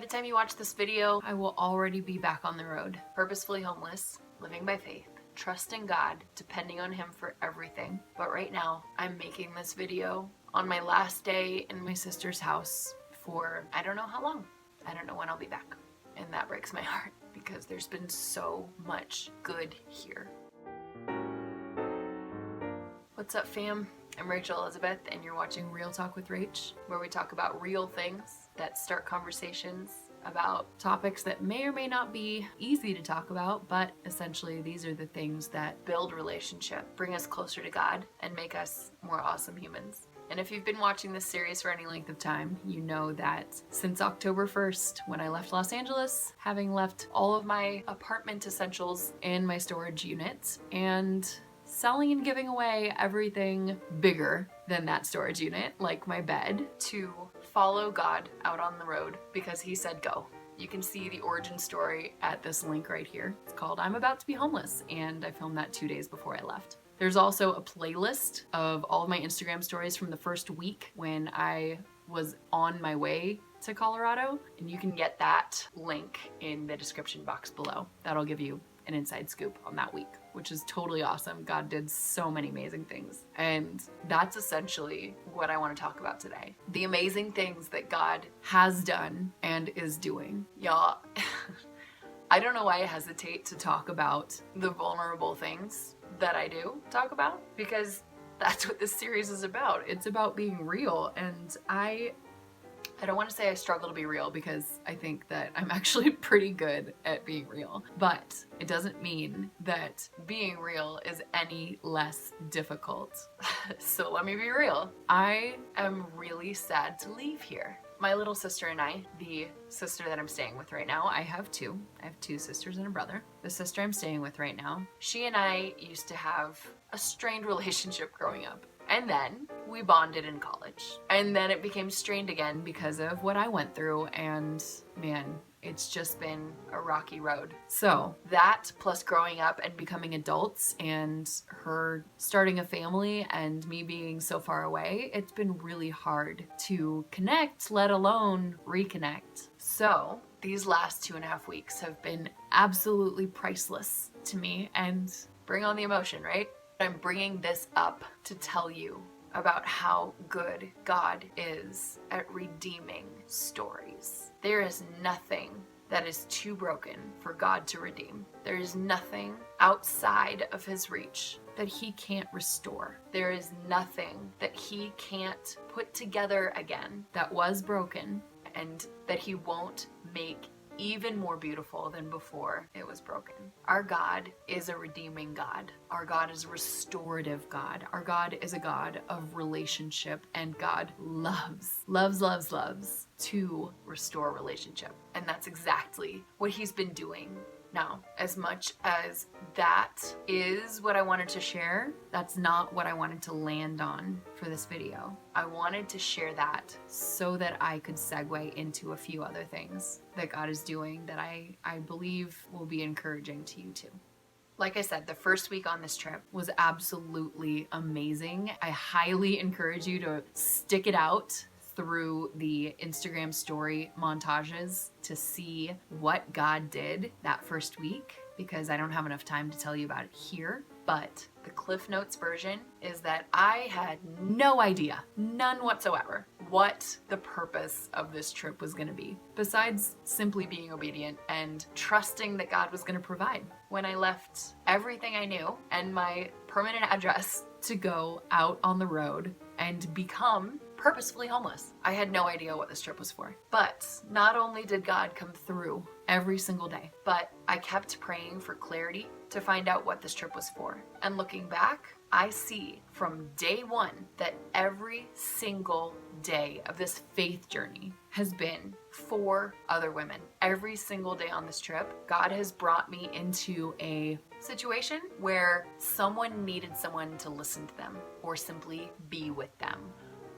the time you watch this video, I will already be back on the road, purposefully homeless, living by faith, trusting God, depending on Him for everything. But right now, I'm making this video on my last day in my sister's house for I don't know how long. I don't know when I'll be back. And that breaks my heart because there's been so much good here. What's up, fam? I'm Rachel Elizabeth, and you're watching Real Talk with Rach, where we talk about real things that start conversations about topics that may or may not be easy to talk about, but essentially these are the things that build relationship, bring us closer to God, and make us more awesome humans. And if you've been watching this series for any length of time, you know that since October 1st, when I left Los Angeles, having left all of my apartment essentials in my storage unit and selling and giving away everything bigger than that storage unit, like my bed, to follow God out on the road because He said go. You can see the origin story at this link right here. It's called I'm About to Be Homeless, and I filmed that 2 days before I left. There's also a playlist of all of my Instagram stories from the first week when I was on my way to Colorado, and you can get that link in the description box below. That'll give you an inside scoop on that week, which is totally awesome. God did so many amazing things. And that's essentially what I want to talk about today. The amazing things that God has done and is doing. Y'all, I don't know why I hesitate to talk about the vulnerable things that I do talk about, because that's what this series is about. It's about being real, and I don't want to say I struggle to be real because I think that I'm actually pretty good at being real, but it doesn't mean that being real is any less difficult. So let me be real. I am really sad to leave here. My little sister and I, the sister that I'm staying with right now, I have two sisters and a brother. The sister I'm staying with right now, she and I used to have a strained relationship growing up. And then we bonded in college. And then it became strained again because of what I went through. And man, it's just been a rocky road. So that plus growing up and becoming adults and her starting a family and me being so far away, it's been really hard to connect, let alone reconnect. So these last 2.5 weeks have been absolutely priceless to me, and bring on the emotion, right? I'm bringing this up to tell you about how good God is at redeeming stories. There is nothing that is too broken for God to redeem. There is nothing outside of His reach that He can't restore. There is nothing that He can't put together again that was broken and that He won't make even more beautiful than before it was broken. Our God is a redeeming God. Our God is a restorative God. Our God is a God of relationship, and God loves to restore relationship. And that's exactly what He's been doing. Now, as much as that is what I wanted to share, that's not what I wanted to land on for this video. I wanted to share that so that I could segue into a few other things that God is doing that I believe will be encouraging to you too. Like I said, the first week on this trip was absolutely amazing. I highly encourage you to stick it out through the Instagram story montages to see what God did that first week, because I don't have enough time to tell you about it here. But the Cliff Notes version is that I had no idea, none whatsoever, what the purpose of this trip was going to be, besides simply being obedient and trusting that God was going to provide. When I left everything I knew and my permanent address to go out on the road and become purposefully homeless, I had no idea what this trip was for. But not only did God come through every single day, but I kept praying for clarity to find out what this trip was for. And looking back, I see from day one that every single day of this faith journey has been for other women. Every single day on this trip, God has brought me into a situation where someone needed someone to listen to them, or simply be with them,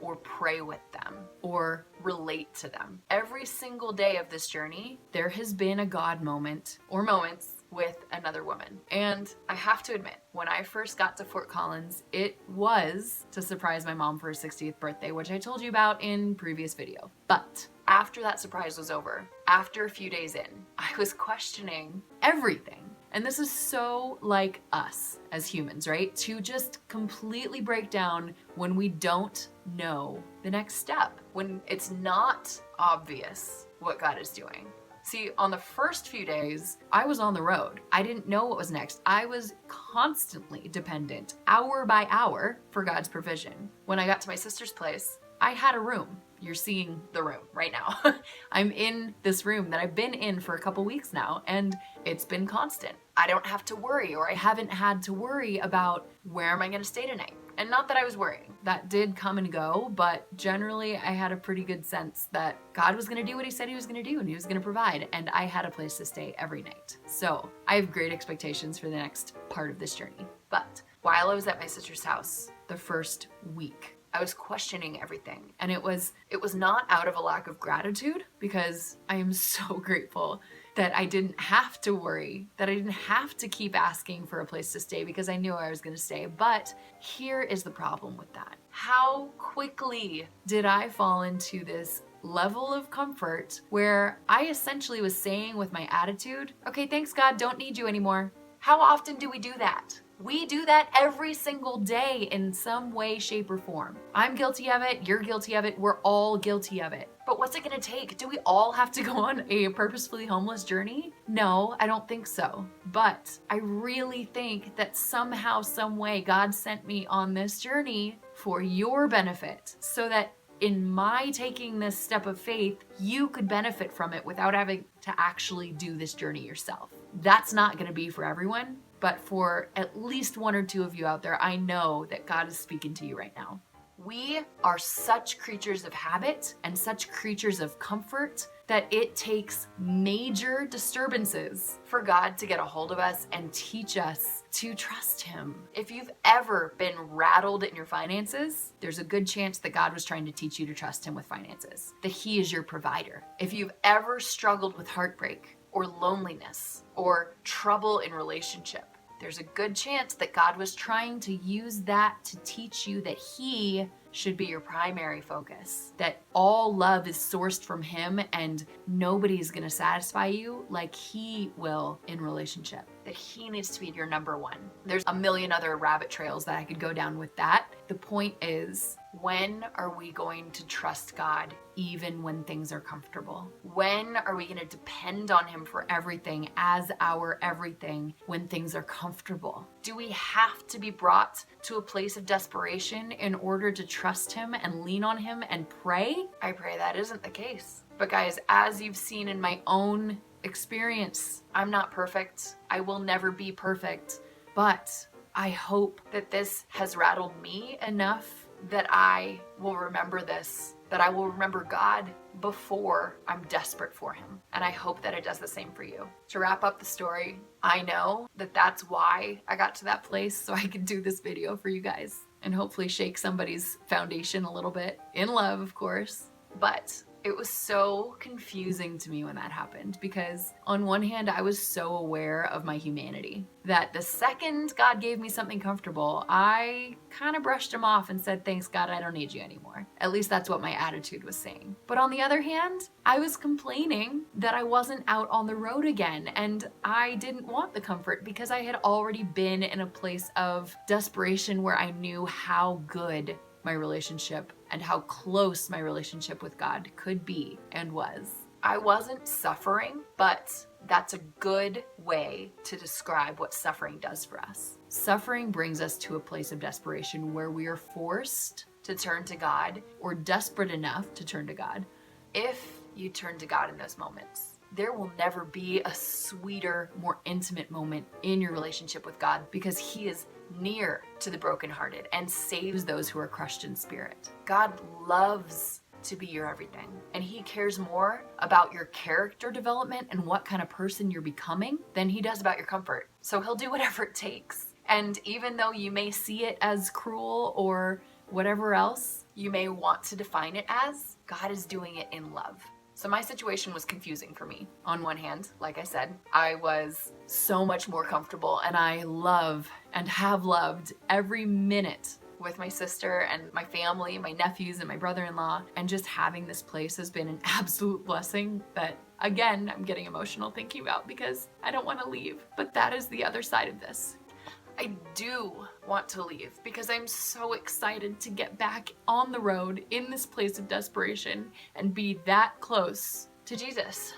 or pray with them, or relate to them. Every single day of this journey, there has been a God moment or moments with another woman. And I have to admit, when I first got to Fort Collins, it was to surprise my mom for her 60th birthday, which I told you about in previous video. But after that surprise was over, after a few days in, I was questioning everything. And this is so like us as humans, right? To just completely break down when we don't know the next step, when it's not obvious what God is doing. See, on the first few days, I was on the road. I didn't know what was next. I was constantly dependent, hour by hour, for God's provision. When I got to my sister's place, I had a room. You're seeing the room right now. I'm in this room that I've been in for a couple weeks now, and it's been constant. I don't have to worry, or I haven't had to worry about where am I going to stay tonight. And not that I was worrying. That did come and go, but generally I had a pretty good sense that God was going to do what he said he was going to do, and he was going to provide, and I had a place to stay every night. So I have great expectations for the next part of this journey. But while I was at my sister's house the first week, I was questioning everything. And it was not out of a lack of gratitude, because I am so grateful that I didn't have to worry, that I didn't have to keep asking for a place to stay because I knew I was going to stay. But here is the problem with that. How quickly did I fall into this level of comfort where I essentially was saying with my attitude, okay, thanks God, don't need you anymore. How often do we do that? We do that every single day in some way, shape, or form. I'm guilty of it. You're guilty of it. We're all guilty of it. But what's it going to take? Do we all have to go on a purposefully homeless journey? No, I don't think so. But I really think that somehow, some way, God sent me on this journey for your benefit, so that in my taking this step of faith, you could benefit from it without having to actually do this journey yourself. That's not going to be for everyone, but for at least one or two of you out there, I know that God is speaking to you right now. We are such creatures of habit and such creatures of comfort that it takes major disturbances for God to get a hold of us and teach us to trust him. If you've ever been rattled in your finances, there's a good chance that God was trying to teach you to trust him with finances, that he is your provider. If you've ever struggled with heartbreak or loneliness or trouble in relationship, there's a good chance that God was trying to use that to teach you that he should be your primary focus, that all love is sourced from him and nobody's going to satisfy you like he will in relationship, that he needs to be your number one. There's a million other rabbit trails that I could go down with that. The point is, when are we going to trust God even when things are comfortable? When are we going to depend on him for everything as our everything when things are comfortable? Do we have to be brought to a place of desperation in order to trust him and lean on him and pray? I pray that isn't the case. But guys, as you've seen in my own experience, I'm not perfect. I will never be perfect. But I hope that this has rattled me enough that I will remember this, that I will remember God before I'm desperate for him. And I hope that it does the same for you. To wrap up the story, I know that that's why I got to that place, so I could do this video for you guys and hopefully shake somebody's foundation a little bit, in love, of course. But it was so confusing to me when that happened, because on one hand, I was so aware of my humanity that the second God gave me something comfortable, I kind of brushed him off and said, thanks God, I don't need you anymore. At least that's what my attitude was saying. But on the other hand, I was complaining that I wasn't out on the road again, and I didn't want the comfort because I had already been in a place of desperation where I knew how good my relationship and how close my relationship with God could be and was. I wasn't suffering, but that's a good way to describe what suffering does for us. Suffering brings us to a place of desperation where we are forced to turn to God, or desperate enough to turn to God. If you turn to God in those moments, there will never be a sweeter, more intimate moment in your relationship with God, because he is near to the brokenhearted and saves those who are crushed in spirit. God loves to be your everything, and he cares more about your character development and what kind of person you're becoming than he does about your comfort. So he'll do whatever it takes. And even though you may see it as cruel or whatever else you may want to define it as, God is doing it in love. So my situation was confusing for me. On one hand, like I said, I was so much more comfortable, and I love and have loved every minute with my sister and my family, my nephews and my brother-in-law, and just having this place has been an absolute blessing that, again, I'm getting emotional thinking about because I don't want to leave. But that is the other side of this. I do want to leave because I'm so excited to get back on the road in this place of desperation and be that close to Jesus.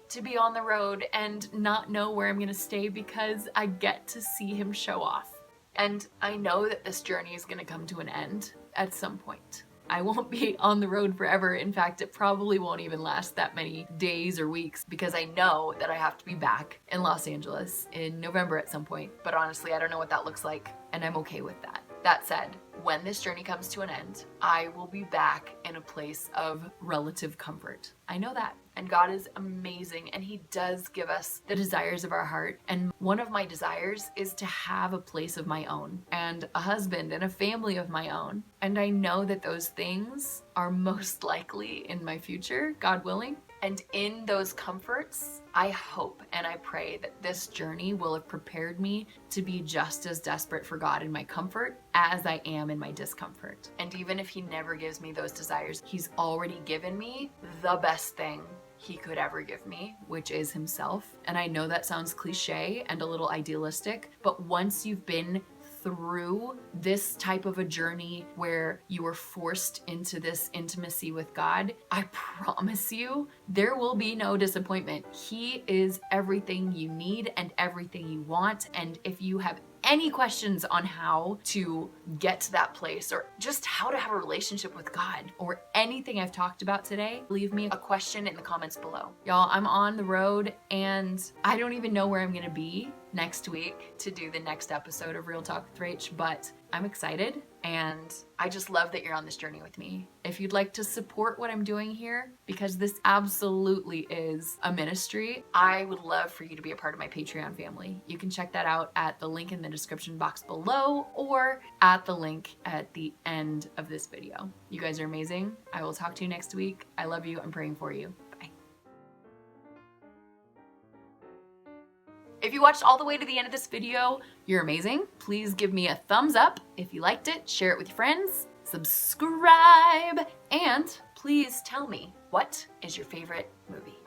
To be on the road and not know where I'm going to stay because I get to see him show off. And I know that this journey is going to come to an end at some point. I won't be on the road forever. In fact, it probably won't even last that many days or weeks because I know that I have to be back in Los Angeles in November at some point. But honestly, I don't know what that looks like, and I'm okay with that. That said, when this journey comes to an end, I will be back in a place of relative comfort. I know that. And God is amazing, and he does give us the desires of our heart. And one of my desires is to have a place of my own and a husband and a family of my own. And I know that those things are most likely in my future, God willing. And in those comforts, I hope and I pray that this journey will have prepared me to be just as desperate for God in my comfort as I am in my discomfort. And even if he never gives me those desires, he's already given me the best thing he could ever give me, which is himself. And I know that sounds cliche and a little idealistic, but once you've been through this type of a journey where you were forced into this intimacy with God, I promise you, there will be no disappointment. He is everything you need and everything you want. And if you have any questions on how to get to that place or just how to have a relationship with God or anything I've talked about today, leave me a question in the comments below. Y'all, I'm on the road and I don't even know where I'm gonna be next week to do the next episode of Real Talk with Rach, but I'm excited and I just love that you're on this journey with me. If you'd like to support what I'm doing here, because this absolutely is a ministry, I would love for you to be a part of my Patreon family. You can check that out at the link in the description box below or at the link at the end of this video. You guys are amazing. I will talk to you next week. I love you. I'm praying for you. If you watched all the way to the end of this video, you're amazing. Please give me a thumbs up if you liked it, share it with your friends, subscribe, and please tell me, what is your favorite movie?